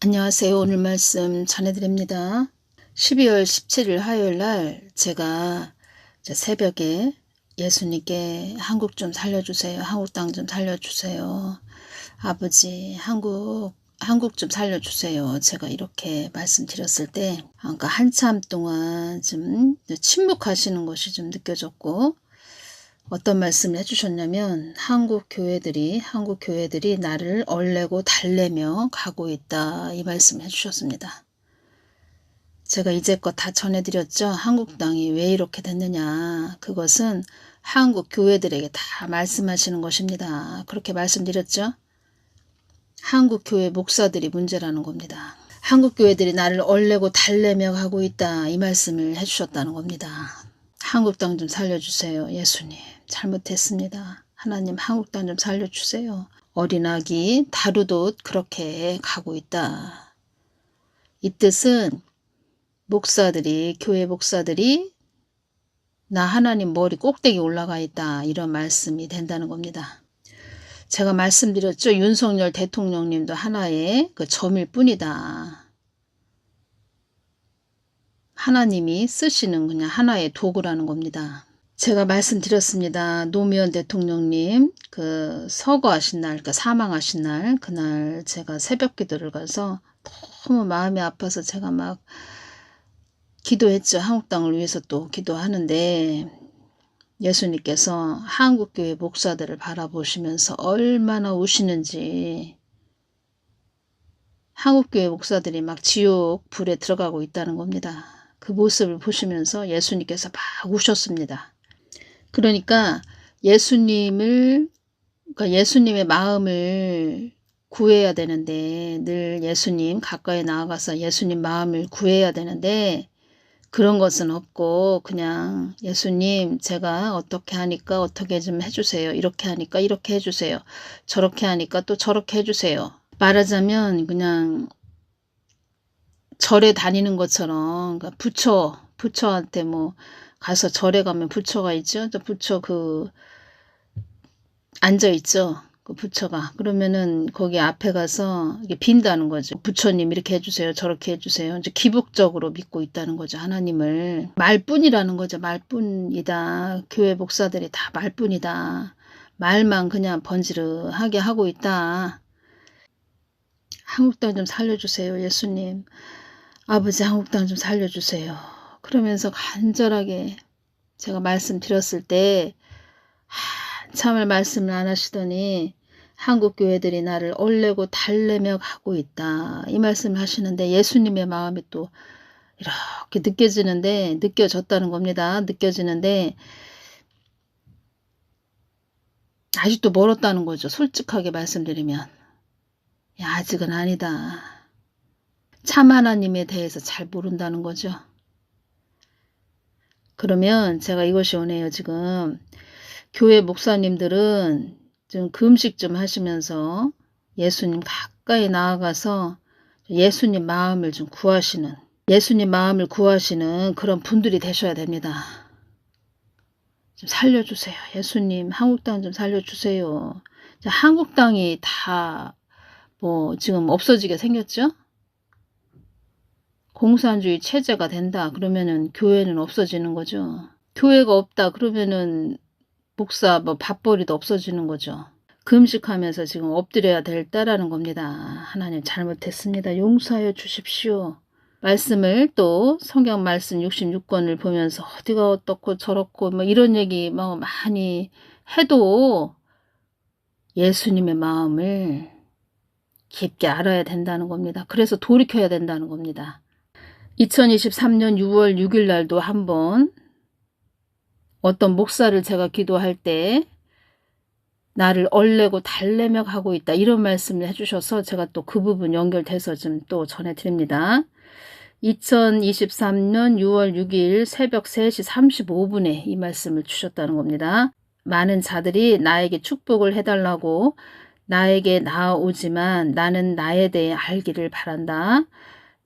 안녕하세요. 오늘 말씀 전해드립니다. 12월 17일 화요일 날 제가 새벽에 예수님께 한국 좀 살려주세요. 한국 땅 좀 살려주세요. 아버지 한국 좀 살려주세요. 제가 이렇게 말씀드렸을 때 그러니까 한참 동안 좀 침묵하시는 것이 좀 느껴졌고, 어떤 말씀을 해주셨냐면 한국 교회들이 나를 얼레고 달래며 가고 있다, 이 말씀을 해주셨습니다. 제가 이제껏 다 전해드렸죠. 한국 땅이 왜 이렇게 됐느냐, 그것은 한국 교회들에게 다 말씀하시는 것입니다. 그렇게 말씀드렸죠. 한국 교회 목사들이 문제라는 겁니다. 한국 교회들이 나를 얼레고 달래며 가고 있다, 이 말씀을 해주셨다는 겁니다. 한국 땅 좀 살려주세요. 예수님 잘못했습니다. 하나님 한국 땅 좀 살려주세요. 어린아기 다루듯 그렇게 가고 있다. 이 뜻은 교회 목사들이 나 하나님 머리 꼭대기 올라가 있다, 이런 말씀이 된다는 겁니다. 제가 말씀드렸죠. 윤석열 대통령님도 하나의 그 점일 뿐이다. 하나님이 쓰시는 그냥 하나의 도구라는 겁니다. 제가 말씀드렸습니다. 노무현 대통령님 서거하신 날, 사망하신 날, 그날 제가 새벽 기도를 가서 너무 마음이 아파서 제가 막 기도했죠. 한국 땅을 위해서 또 기도하는데 예수님께서 한국교회 목사들을 바라보시면서 얼마나 우시는지, 한국교회 목사들이 막 지옥 불에 들어가고 있다는 겁니다. 그 모습을 보시면서 예수님께서 막 우셨습니다. 그러니까 예수님의 마음을 구해야 되는데, 늘 예수님 가까이 나아가서 예수님 마음을 구해야 되는데 그런 것은 없고, 그냥 예수님 제가 어떻게 하니까 어떻게 좀 해주세요. 이렇게 하니까 이렇게 해주세요. 저렇게 하니까 또 저렇게 해주세요. 말하자면 그냥 절에 다니는 것처럼, 그러니까 부처한테 가서 절에 가면 부처가 있죠. 저 부처 앉아 있죠. 그 부처가. 그러면은 거기 앞에 가서 이게 빈다는 거죠. 부처님 이렇게 해주세요. 저렇게 해주세요. 이제 기복적으로 믿고 있다는 거죠. 하나님을. 말뿐이라는 거죠. 말뿐이다. 교회 목사들이 다 말뿐이다. 말만 그냥 번지르하게 하고 있다. 한국 땅 좀 살려주세요. 예수님. 아버지 한국 땅 좀 살려주세요. 그러면서 간절하게 제가 말씀드렸을 때 한참을 말씀을 안 하시더니 한국 교회들이 나를 얼레고 달래며 가고 있다, 이 말씀을 하시는데 예수님의 마음이 또 이렇게 느껴졌다는 겁니다. 느껴지는데 아직도 멀었다는 거죠. 솔직하게 말씀드리면 아직은 아니다. 참 하나님에 대해서 잘 모른다는 거죠. 그러면 제가 이것이 오네요. 지금 교회 목사님들은 좀 금식 좀 하시면서 예수님 가까이 나아가서 예수님 마음을 구하시는 그런 분들이 되셔야 됩니다. 좀 살려주세요. 예수님 한국 땅 좀 살려주세요. 한국 땅이 다 지금 없어지게 생겼죠? 공산주의 체제가 된다 그러면은 교회는 없어지는 거죠. 교회가 없다 그러면은 목사 밥벌이도 없어지는 거죠. 금식하면서 지금 엎드려야 될 때라는 겁니다. 하나님 잘못했습니다. 용서하여 주십시오. 말씀을 또 성경 말씀 66권을 보면서 어디가 어떻고 저렇고 이런 얘기 많이 해도 예수님의 마음을 깊게 알아야 된다는 겁니다. 그래서 돌이켜야 된다는 겁니다. 2023년 6월 6일 날도 한번 어떤 목사를 제가 기도할 때 나를 얼레고 달래며 가고 있다, 이런 말씀을 해주셔서 제가 또 그 부분 연결돼서 좀 또 전해드립니다. 2023년 6월 6일 새벽 3시 35분에 이 말씀을 주셨다는 겁니다. 많은 자들이 나에게 축복을 해달라고 나에게 나아오지만 나는 나에 대해 알기를 바란다.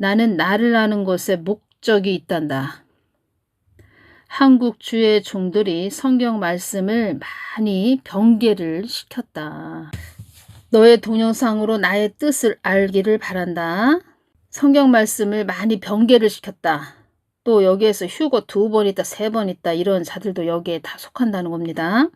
나는 나를 아는 것에 목적이 있단다. 한국 주의 종들이 성경 말씀을 많이 변개를 시켰다. 너의 동영상으로 나의 뜻을 알기를 바란다. 성경 말씀을 많이 변개를 시켰다. 또 여기에서 휴거 2번 있다, 3번 있다 이런 자들도 여기에 다 속한다는 겁니다.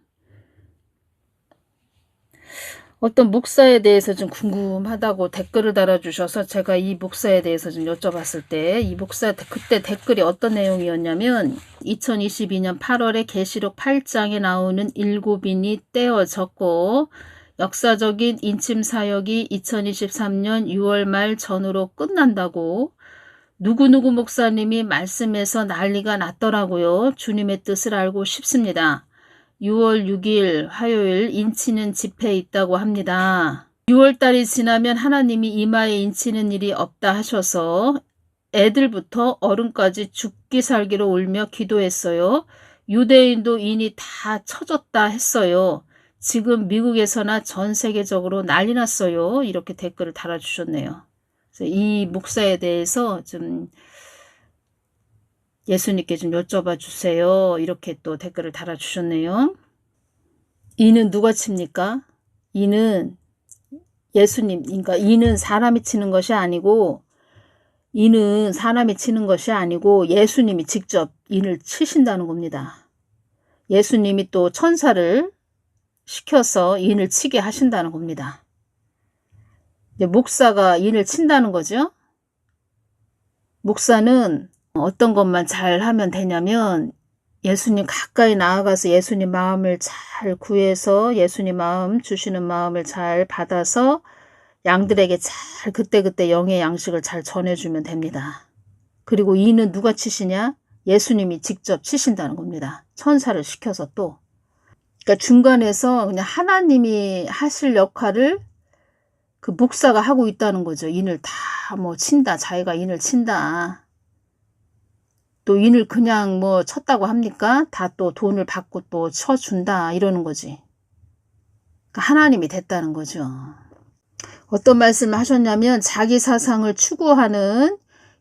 어떤 목사에 대해서 좀 궁금하다고 댓글을 달아주셔서 제가 이 목사에 대해서 좀 여쭤봤을 때 이 목사 그때 댓글이 어떤 내용이었냐면 2022년 8월에 계시록 8장에 나오는 7인이 떼어졌고 역사적인 인침 사역이 2023년 6월 말 전후로 끝난다고 누구누구 목사님이 말씀해서 난리가 났더라고요. 주님의 뜻을 알고 싶습니다. 6월 6일 화요일 인치는 집회에 있다고 합니다. 6월달이 지나면 하나님이 이마에 인치는 일이 없다 하셔서 애들부터 어른까지 죽기 살기로 울며 기도했어요. 유대인도 인이 다 쳐졌다 했어요. 지금 미국에서나 전 세계적으로 난리 났어요. 이렇게 댓글을 달아주셨네요. 그래서 이 목사에 대해서 좀 예수님께 좀 여쭤봐 주세요. 이렇게 또 댓글을 달아주셨네요. 이는 누가 칩니까? 이는 예수님, 그러니까 이는 사람이 치는 것이 아니고 이는 사람이 치는 것이 아니고 예수님이 직접 인을 치신다는 겁니다. 예수님이 또 천사를 시켜서 인을 치게 하신다는 겁니다. 이제 목사가 인을 친다는 거죠. 목사는 어떤 것만 잘 하면 되냐면 예수님 가까이 나아가서 예수님 마음을 잘 구해서 예수님 마음 주시는 마음을 잘 받아서 양들에게 잘 그때그때 영의 양식을 잘 전해주면 됩니다. 그리고 이는 누가 치시냐? 예수님이 직접 치신다는 겁니다. 천사를 시켜서 또. 그러니까 중간에서 그냥 하나님이 하실 역할을 그 목사가 하고 있다는 거죠. 인을 다 뭐 친다. 자기가 인을 친다. 또 인을 그냥 뭐 쳤다고 합니까? 다 또 돈을 받고 또 쳐준다 이러는 거지. 그러니까 하나님이 됐다는 거죠. 어떤 말씀을 하셨냐면 자기 사상을 추구하는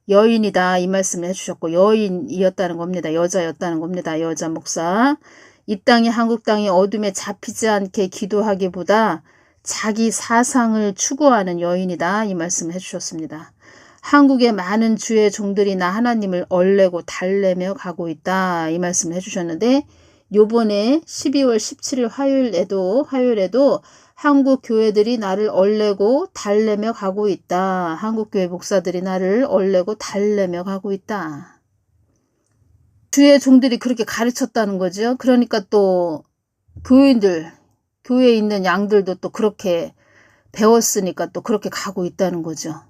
여인이다 이 말씀을 해주셨고 여인이었다는 겁니다. 여자였다는 겁니다. 여자 목사. 이 땅이 한국 땅이 어둠에 잡히지 않게 기도하기보다 자기 사상을 추구하는 여인이다 이 말씀을 해주셨습니다. 한국의 많은 주의 종들이 나 하나님을 얼레고 달래며 가고 있다 이 말씀을 해주셨는데 요번에 12월 17일 화요일에도 한국 교회들이 나를 얼레고 달래며 가고 있다. 한국 교회 목사들이 나를 얼레고 달래며 가고 있다. 주의 종들이 그렇게 가르쳤다는 거죠. 그러니까 또 교인들, 교회에 있는 양들도 또 그렇게 배웠으니까 또 그렇게 가고 있다는 거죠.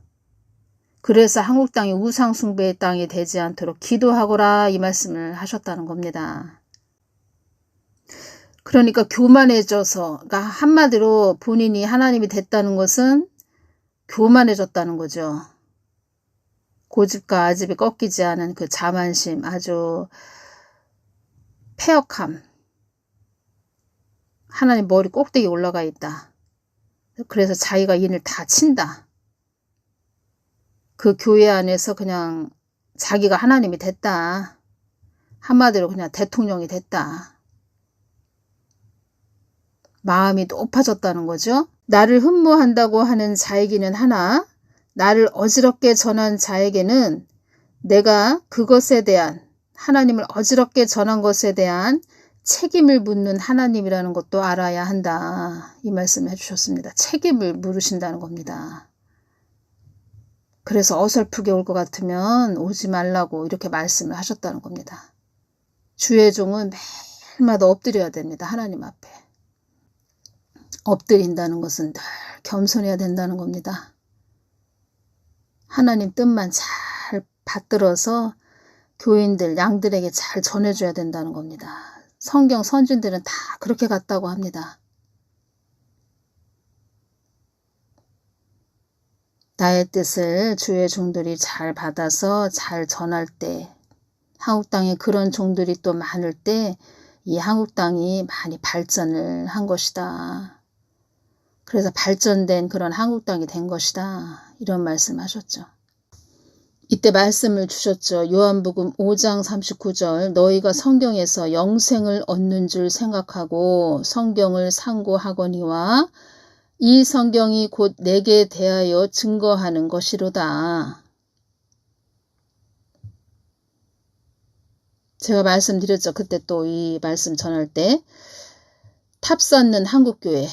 그래서 한국 땅이 우상 숭배의 땅이 되지 않도록 기도하거라 이 말씀을 하셨다는 겁니다. 그러니까 교만해져서, 그러니까 한마디로 본인이 하나님이 됐다는 것은 교만해졌다는 거죠. 고집과 아집이 꺾이지 않은 그 자만심, 아주 패역함. 하나님 머리 꼭대기에 올라가 있다. 그래서 자기가 인을 다 친다. 그 교회 안에서 그냥 자기가 하나님이 됐다. 한마디로 그냥 대통령이 됐다. 마음이 높아졌다는 거죠. 나를 흠모한다고 하는 자에게는 하나, 나를 어지럽게 전한 자에게는 내가 그것에 대한, 하나님을 어지럽게 전한 것에 대한 책임을 묻는 하나님이라는 것도 알아야 한다. 이 말씀을 해주셨습니다. 책임을 물으신다는 겁니다. 그래서 어설프게 올 것 같으면 오지 말라고 이렇게 말씀을 하셨다는 겁니다. 주의 종은 매일마다 엎드려야 됩니다. 하나님 앞에. 엎드린다는 것은 늘 겸손해야 된다는 겁니다. 하나님 뜻만 잘 받들어서 교인들, 양들에게 잘 전해줘야 된다는 겁니다. 성경 선진들은 다 그렇게 갔다고 합니다. 나의 뜻을 주의 종들이 잘 받아서 잘 전할 때, 한국 땅에 그런 종들이 또 많을 때 이 한국 땅이 많이 발전을 한 것이다. 그래서 발전된 그런 한국 땅이 된 것이다. 이런 말씀하셨죠. 이때 말씀을 주셨죠. 요한복음 5장 39절 너희가 성경에서 영생을 얻는 줄 생각하고 성경을 상고하거니와 이 성경이 곧 내게 대하여 증거하는 것이로다. 제가 말씀드렸죠. 그때 또 이 말씀 전할 때 탑 쌓는 한국교회,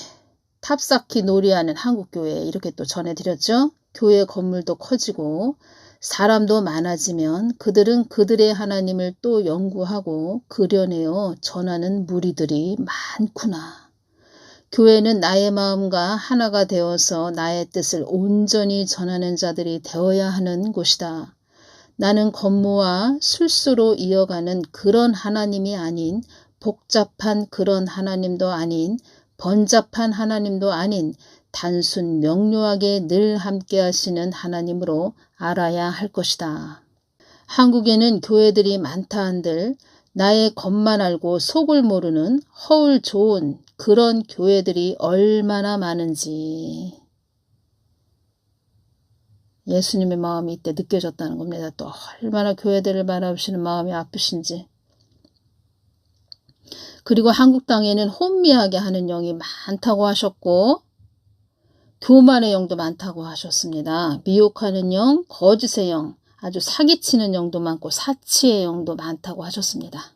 탑 쌓기 놀이하는 한국교회 이렇게 또 전해드렸죠. 교회 건물도 커지고 사람도 많아지면 그들은 그들의 하나님을 또 연구하고 그려내어 전하는 무리들이 많구나. 교회는 나의 마음과 하나가 되어서 나의 뜻을 온전히 전하는 자들이 되어야 하는 곳이다. 나는 건무와 술수로 이어가는 그런 하나님이 아닌 복잡한 그런 하나님도 아닌 번잡한 하나님도 아닌 단순 명료하게 늘 함께 하시는 하나님으로 알아야 할 것이다. 한국에는 교회들이 많다 한들 나의 겉만 알고 속을 모르는 허울 좋은 그런 교회들이 얼마나 많은지 예수님의 마음이 이때 느껴졌다는 겁니다. 또 얼마나 교회들을 바라보시는 마음이 아프신지. 그리고 한국 땅에는 혼미하게 하는 영이 많다고 하셨고 교만의 영도 많다고 하셨습니다. 미혹하는 영, 거짓의 영, 아주 사기치는 영도 많고 사치의 영도 많다고 하셨습니다.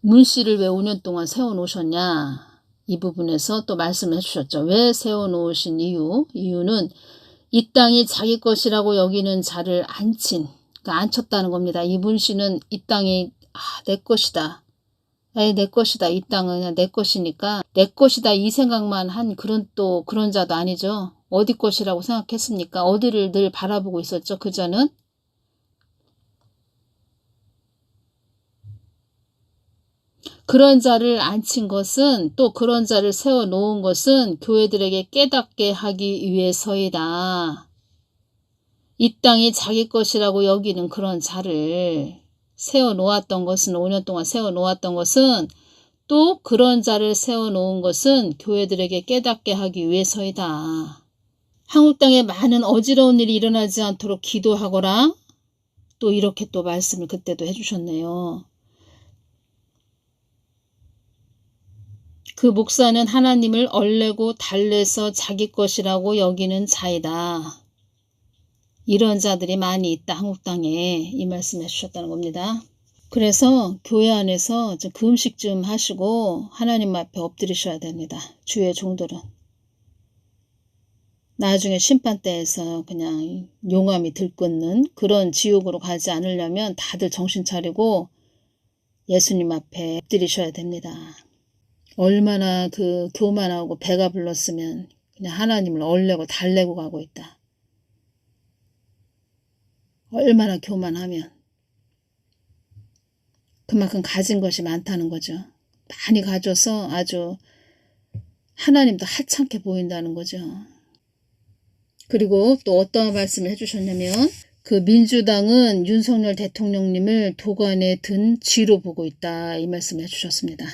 문씨를 왜 5년 동안 세워놓으셨냐? 이 부분에서 또 말씀을 해주셨죠. 왜 세워놓으신 이유는 이 땅이 자기 것이라고 여기는 자를 그러니까 앉혔다는 겁니다. 이 문씨는 이 땅이 내 것이다. 내 것이다. 이 땅은 그냥 내 것이니까 내 것이다. 이 생각만 한 그런 자도 아니죠. 어디 것이라고 생각했습니까? 어디를 늘 바라보고 있었죠. 그자는. 그런 자를 앉힌 것은 또 그런 자를 세워놓은 것은 교회들에게 깨닫게 하기 위해서이다. 이 땅이 자기 것이라고 여기는 그런 자를 세워놓았던 것은 5년 동안 세워놓았던 것은 또 그런 자를 세워놓은 것은 교회들에게 깨닫게 하기 위해서이다. 한국 땅에 많은 어지러운 일이 일어나지 않도록 기도하거라. 또 이렇게 또 말씀을 그때도 해주셨네요. 그 목사는 하나님을 얼레고 달래서 자기 것이라고 여기는 자이다. 이런 자들이 많이 있다. 한국 땅에 이 말씀 해주셨다는 겁니다. 그래서 교회 안에서 좀 금식 좀 하시고 하나님 앞에 엎드리셔야 됩니다. 주의 종들은. 나중에 심판대에서 그냥 용암이 들끓는 그런 지옥으로 가지 않으려면 다들 정신 차리고 예수님 앞에 엎드리셔야 됩니다. 얼마나 그 교만하고 배가 불렀으면 그냥 하나님을 얼레고 달래고 가고 있다. 얼마나 교만하면 그만큼 가진 것이 많다는 거죠. 많이 가져서 아주 하나님도 하찮게 보인다는 거죠. 그리고 또 어떠한 말씀을 해주셨냐면 그 민주당은 윤석열 대통령님을 도관에 든 쥐로 보고 있다. 이 말씀을 해주셨습니다.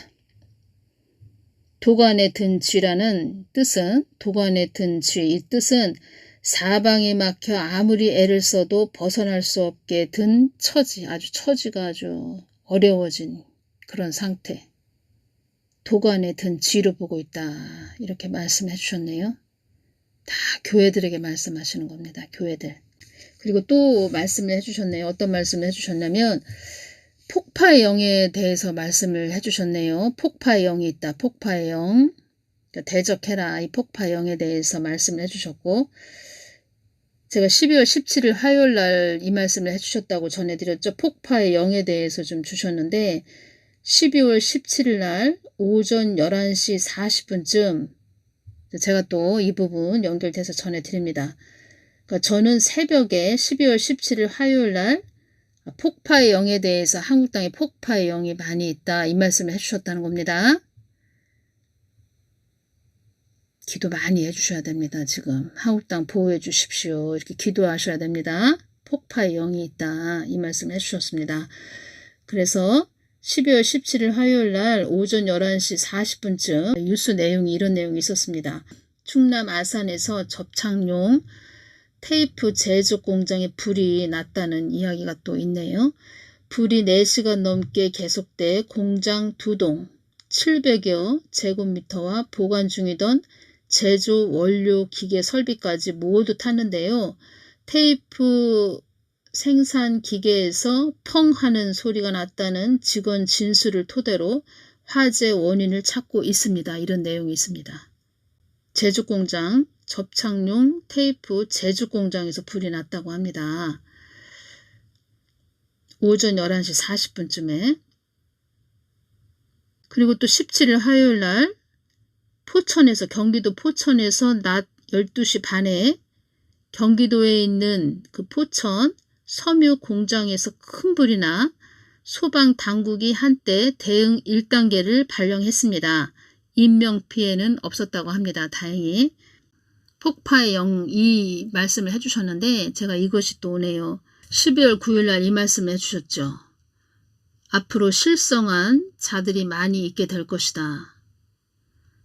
도관에 든 쥐라는 뜻은 도관에 든 쥐, 이 뜻은 사방에 막혀 아무리 애를 써도 벗어날 수 없게 든 처지, 처지가 아주 어려워진 그런 상태. 도관에 든 쥐로 보고 있다. 이렇게 말씀해 주셨네요. 다 교회들에게 말씀하시는 겁니다. 교회들. 그리고 또 말씀을 해주셨네요. 어떤 말씀을 해주셨냐면 폭파의 영에 대해서 말씀을 해주셨네요. 폭파의 영이 있다. 폭파의 영. 그러니까 대적해라. 이 폭파의 영에 대해서 말씀을 해주셨고 제가 12월 17일 화요일 날 이 말씀을 해주셨다고 전해드렸죠. 폭파의 영에 대해서 좀 주셨는데 12월 17일 날 오전 11시 40분쯤 제가 또 이 부분 연결돼서 전해드립니다. 그러니까 저는 새벽에 12월 17일 화요일 날 폭파의 영에 대해서 한국 땅에 폭파의 영이 많이 있다. 이 말씀을 해주셨다는 겁니다. 기도 많이 해주셔야 됩니다. 지금 한국 땅 보호해 주십시오. 이렇게 기도하셔야 됩니다. 폭파의 영이 있다. 이 말씀을 해주셨습니다. 그래서 12월 17일 화요일 날 오전 11시 40분쯤 뉴스 내용이 이런 내용이 있었습니다. 충남 아산에서 접착용 테이프 제조 공장에 불이 났다는 이야기가 또 있네요. 불이 4시간 넘게 계속돼 공장 2동 700여 제곱미터와 보관 중이던 제조 원료 기계 설비까지 모두 탔는데요. 테이프 생산 기계에서 펑 하는 소리가 났다는 직원 진술을 토대로 화재 원인을 찾고 있습니다. 이런 내용이 있습니다. 제죽공장, 접착용 테이프 제죽공장에서 불이 났다고 합니다. 오전 11시 40분쯤에. 그리고 또 17일 화요일 날 포천에서, 경기도 포천에서 낮 12시 반에 경기도에 있는 그 포천 섬유 공장에서 큰 불이 나 소방 당국이 한때 대응 1단계를 발령했습니다. 인명피해는 없었다고 합니다. 다행히. 폭파의 영, 이 말씀을 해주셨는데 제가 이것이 또 오네요. 12월 9일 날 이 말씀을 해주셨죠. 앞으로 실성한 자들이 많이 있게 될 것이다.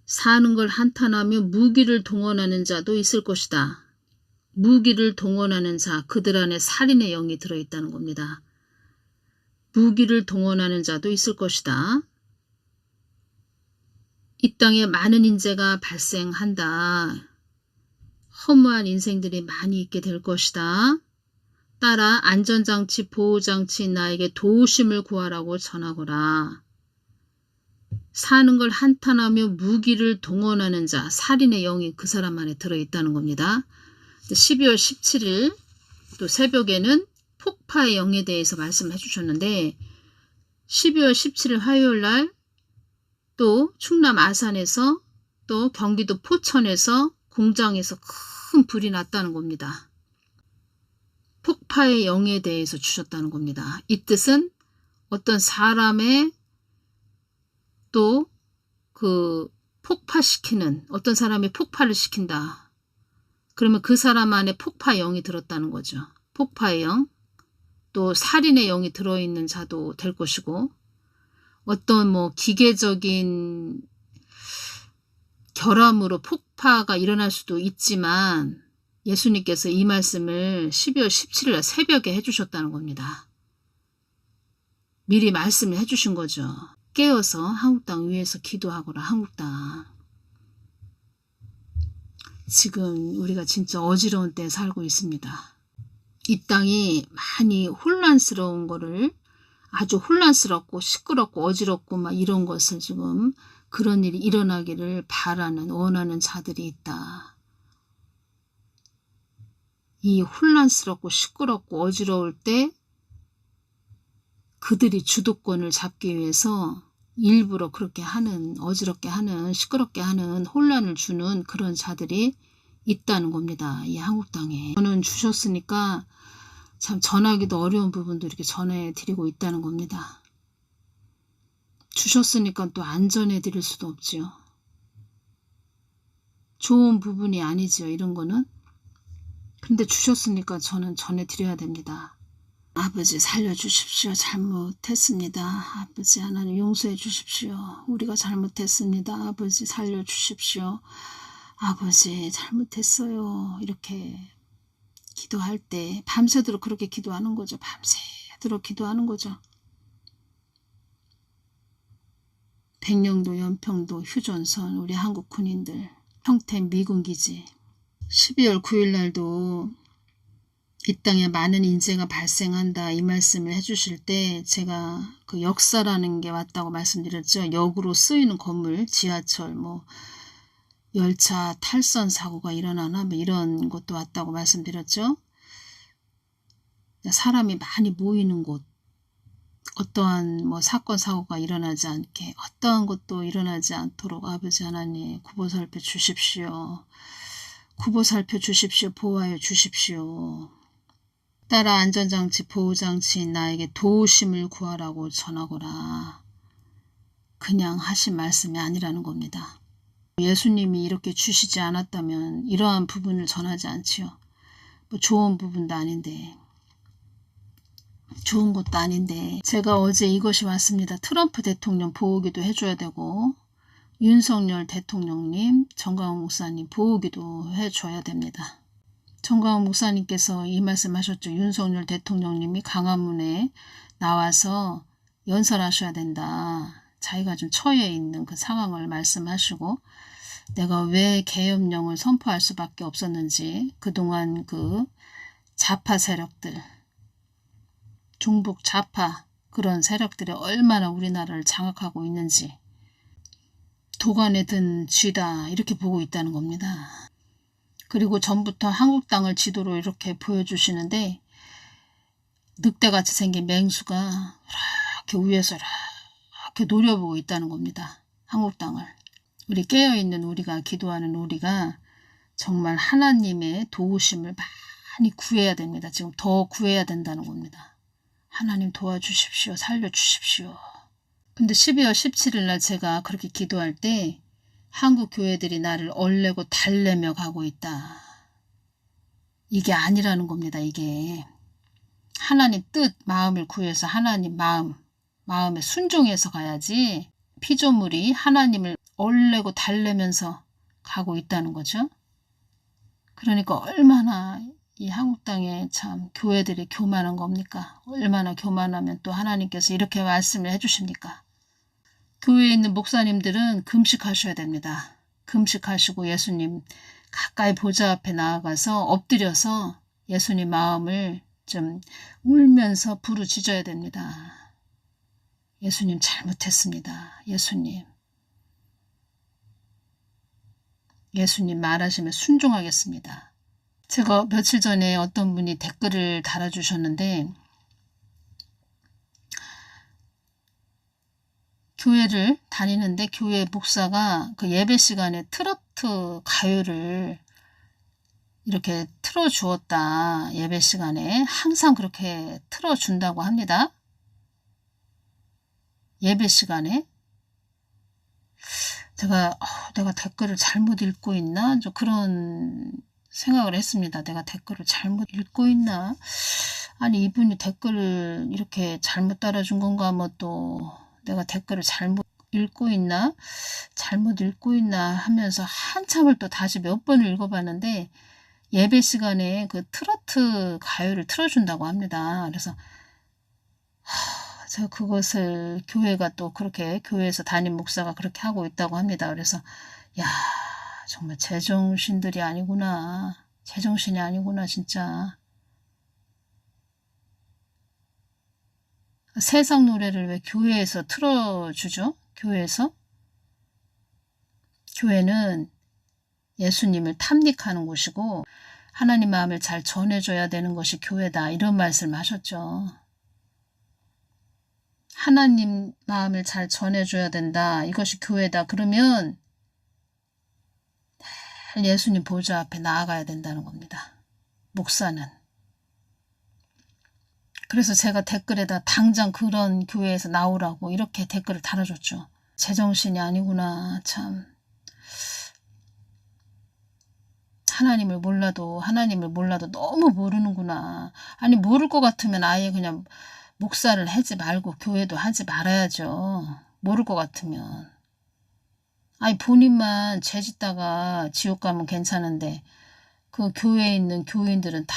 사는 걸 한탄하며 무기를 동원하는 자도 있을 것이다. 무기를 동원하는 자, 그들 안에 살인의 영이 들어있다는 겁니다. 무기를 동원하는 자도 있을 것이다. 이 땅에 많은 인재가 발생한다. 허무한 인생들이 많이 있게 될 것이다. 따라 안전장치, 보호장치 나에게 도우심을 구하라고 전하거라. 사는 걸 한탄하며 무기를 동원하는 자, 살인의 영이 그 사람 안에 들어있다는 겁니다. 12월 17일 또 새벽에는 폭파의 영에 대해서 말씀해 주셨는데 12월 17일 화요일 날 또 충남 아산에서 또 경기도 포천에서 공장에서 큰 불이 났다는 겁니다. 폭파의 영에 대해서 주셨다는 겁니다. 이 뜻은 어떤 사람의 또 그 폭파시키는, 어떤 사람이 폭발을 시킨다. 그러면 그 사람 안에 폭파의 영이 들었다는 거죠. 폭파의 영, 또 살인의 영이 들어있는 자도 될 것이고, 어떤 뭐 기계적인 결함으로 폭파가 일어날 수도 있지만 예수님께서 이 말씀을 12월 17일 날 새벽에 해주셨다는 겁니다. 미리 말씀을 해주신 거죠. 깨어서 한국 땅 위에서 기도하거라. 한국 땅. 지금 우리가 진짜 어지러운 때에 살고 있습니다. 이 땅이 많이 혼란스러운 거를, 아주 혼란스럽고 시끄럽고 어지럽고 막 이런 것을 지금 그런 일이 일어나기를 바라는, 원하는 자들이 있다. 이 혼란스럽고 시끄럽고 어지러울 때 그들이 주도권을 잡기 위해서 일부러 그렇게 하는, 어지럽게 하는, 시끄럽게 하는, 혼란을 주는 그런 자들이 있다는 겁니다. 이 한국 땅에. 저는 주셨으니까 참 전하기도 어려운 부분도 이렇게 전해드리고 있다는 겁니다. 주셨으니까 또 안 전해드릴 수도 없지요. 좋은 부분이 아니지요, 이런 거는. 근데 주셨으니까 저는 전해드려야 됩니다. 아버지 살려주십시오. 잘못했습니다. 아버지 하나님 용서해 주십시오. 우리가 잘못했습니다. 아버지 살려주십시오. 아버지 잘못했어요. 이렇게 기도할 때 밤새도록 그렇게 기도하는 거죠. 밤새도록 기도하는 거죠. 백령도, 연평도, 휴전선, 우리 한국 군인들, 평택 미군기지. 12월 9일 날도 이 땅에 많은 인재가 발생한다, 이 말씀을 해주실 때 제가 그 역사라는 게 왔다고 말씀드렸죠. 역으로 쓰이는 건물, 지하철, 뭐 열차 탈선 사고가 일어나나 뭐 이런 것도 왔다고 말씀드렸죠. 사람이 많이 모이는 곳, 어떠한 뭐 사건 사고가 일어나지 않게, 어떠한 것도 일어나지 않도록 아버지 하나님 구보 살펴 주십시오. 구보 살펴 주십시오. 보호하여 주십시오. 따라 안전장치, 보호장치 나에게 도우심을 구하라고 전하거라. 그냥 하신 말씀이 아니라는 겁니다. 예수님이 이렇게 주시지 않았다면 이러한 부분을 전하지 않지요. 뭐 좋은 부분도 아닌데, 좋은 것도 아닌데. 제가 어제 이것이 왔습니다. 트럼프 대통령 보호기도 해줘야 되고, 윤석열 대통령님, 정광훈 목사님 보호기도 해줘야 됩니다. 정광훈 목사님께서 이 말씀 하셨죠. 윤석열 대통령님이 광화문에 나와서 연설하셔야 된다. 자기가 좀 처해 있는 그 상황을 말씀하시고, 내가 왜 계엄령을 선포할 수밖에 없었는지, 그동안 그 좌파 세력들, 중북 좌파 그런 세력들이 얼마나 우리나라를 장악하고 있는지 도관에 든 쥐다 이렇게 보고 있다는 겁니다. 그리고 전부터 한국당을 지도로 이렇게 보여주시는데 늑대같이 생긴 맹수가 이렇게 위에서 이렇게 노려보고 있다는 겁니다. 한국당을. 우리 깨어있는 우리가 기도하는 우리가 정말 하나님의 도우심을 많이 구해야 됩니다. 지금 더 구해야 된다는 겁니다. 하나님 도와주십시오. 살려주십시오. 근데 12월 17일 날 제가 그렇게 기도할 때 한국 교회들이 나를 얼레고 달래며 가고 있다. 이게 아니라는 겁니다. 이게 하나님 뜻 마음을 구해서 하나님 마음에 순종해서 가야지 피조물이 하나님을 얼레고 달래면서 가고 있다는 거죠. 그러니까 얼마나 이 한국 땅에 참 교회들이 교만한 겁니까? 얼마나 교만하면 또 하나님께서 이렇게 말씀을 해주십니까? 교회에 있는 목사님들은 금식하셔야 됩니다. 금식하시고 예수님 가까이 보좌 앞에 나아가서 엎드려서 예수님 마음을 좀 울면서 부르짖어야 됩니다. 예수님 잘못했습니다. 예수님 말하시면 순종하겠습니다. 제가 며칠 전에 어떤 분이 댓글을 달아주셨는데 교회를 다니는데 교회 목사가 그 예배 시간에 트로트 가요를 이렇게 틀어주었다. 예배 시간에 항상 그렇게 틀어준다고 합니다. 예배 시간에. 내가 댓글을 잘못 읽고 있나? 그런 생각을 했습니다. 내가 댓글을 잘못 읽고 있나? 아니 이분이 댓글을 이렇게 잘못 달아준 건가? 뭐 또 내가 댓글을 잘못 읽고 있나 하면서 한참을 또 다시 몇 번을 읽어봤는데 예배 시간에 그 트로트 가요를 틀어준다고 합니다. 그래서 제가 그것을 교회가 또 그렇게 교회에서 담임 목사가 그렇게 하고 있다고 합니다. 그래서 야 정말 제정신들이 아니구나. 제정신이 아니구나 진짜. 세상 노래를 왜 교회에서 틀어주죠? 교회는 예수님을 탐닉하는 곳이고 하나님 마음을 잘 전해줘야 되는 것이 교회다. 이런 말씀을 하셨죠. 하나님 마음을 잘 전해줘야 된다. 이것이 교회다. 그러면 예수님 보좌 앞에 나아가야 된다는 겁니다. 목사는. 그래서 제가 댓글에다 당장 그런 교회에서 나오라고 이렇게 댓글을 달아줬죠. 제정신이 아니구나. 참. 하나님을 몰라도 너무 모르는구나. 아니 모를 것 같으면 아예 그냥 목사를 하지 말고 교회도 하지 말아야죠. 모를 것 같으면. 아니 본인만 죄짓다가 지옥 가면 괜찮은데 그 교회에 있는 교인들은 다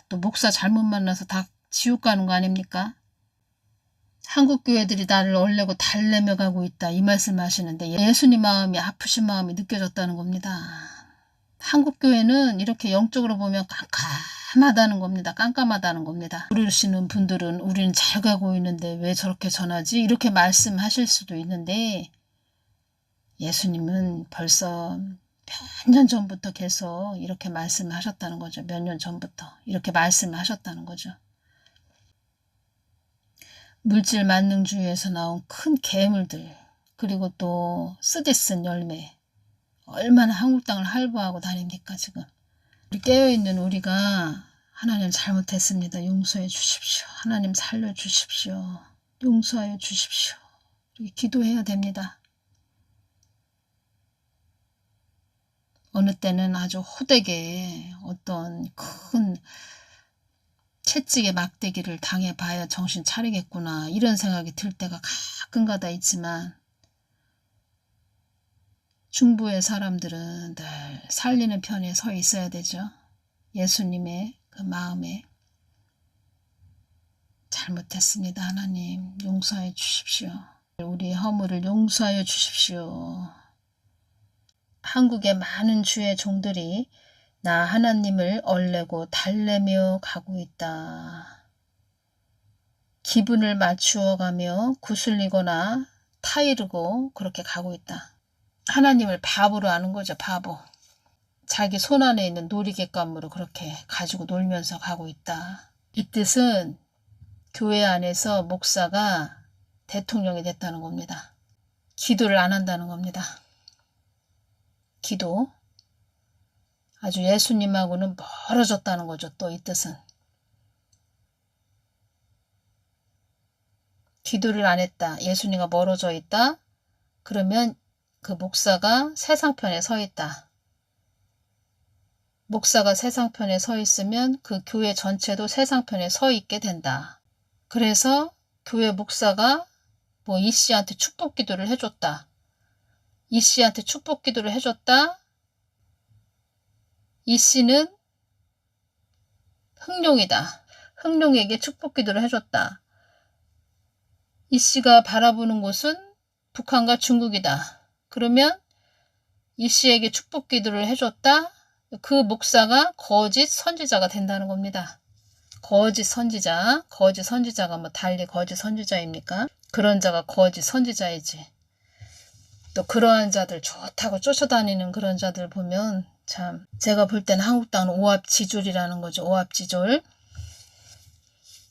또 목사 잘못 만나서 다 지옥 가는 거 아닙니까? 한국 교회들이 나를 얼레고 달래며 가고 있다. 이 말씀 하시는데 예수님 마음이 아프신 마음이 느껴졌다는 겁니다. 한국 교회는 이렇게 영적으로 보면 깜깜하다는 겁니다. 모르시는 분들은 우리는 잘 가고 있는데 왜 저렇게 전하지? 이렇게 말씀하실 수도 있는데 예수님은 벌써 몇 년 전부터 계속 이렇게 말씀을 하셨다는 거죠. 몇 년 전부터 이렇게 말씀을 하셨다는 거죠. 물질 만능주의에서 나온 큰 괴물들 그리고 또 쓰디쓴 열매 얼마나 한국 땅을 할부하고 다닙니까 지금. 우리 깨어있는 우리가 하나님 잘못했습니다. 용서해 주십시오. 하나님 살려주십시오. 용서하여 주십시오. 이렇게 기도해야 됩니다. 어느 때는 아주 호되게 어떤 큰 채찍의 막대기를 당해봐야 정신 차리겠구나 이런 생각이 들 때가 가끔가다 있지만 중부의 사람들은 늘 살리는 편에 서 있어야 되죠. 예수님의 그 마음에 잘못했습니다. 하나님 용서해 주십시오. 우리 허물을 용서하여 주십시오. 한국의 많은 주의 종들이 나 하나님을 얼레고 달래며 가고 있다. 기분을 맞추어 가며 구슬리거나 타이르고 그렇게 가고 있다. 하나님을 바보로 아는 거죠. 바보. 자기 손 안에 있는 놀이객감으로 그렇게 가지고 놀면서 가고 있다. 이 뜻은 교회 안에서 목사가 대통령이 됐다는 겁니다. 기도를 안 한다는 겁니다. 기도. 아주 예수님하고는 멀어졌다는 거죠. 또 이 뜻은. 기도를 안 했다. 예수님과 멀어져 있다. 그러면 그 목사가 세상편에 서 있다. 목사가 세상편에 서 있으면 그 교회 전체도 세상편에 서 있게 된다. 그래서 교회 목사가 뭐 이 씨한테 축복 기도를 해줬다. 이 씨한테 축복 기도를 해줬다. 이 씨는 흥룡이다. 흥룡에게 축복 기도를 해줬다. 이 씨가 바라보는 곳은 북한과 중국이다. 그러면 이 씨에게 축복 기도를 해줬다. 그 목사가 거짓 선지자가 된다는 겁니다. 거짓 선지자. 거짓 선지자가 뭐 달리 거짓 선지자입니까? 그런 자가 거짓 선지자이지. 또 그러한 자들 좋다고 쫓아다니는 그런 자들 보면 참 제가 볼 때는 한국당은 오합지졸이라는 거죠. 오합지졸.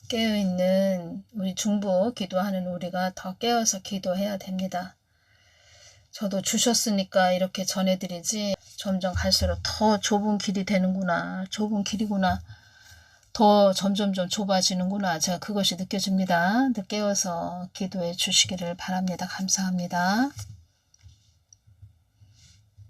깨어있는 우리 중보 기도하는 우리가 더 깨어서 기도해야 됩니다. 저도 주셨으니까 이렇게 전해드리지 점점 갈수록 더 좁은 길이 되는구나. 좁은 길이구나. 더 점점점 좁아지는구나. 제가 그것이 느껴집니다. 깨어서 기도해 주시기를 바랍니다. 감사합니다.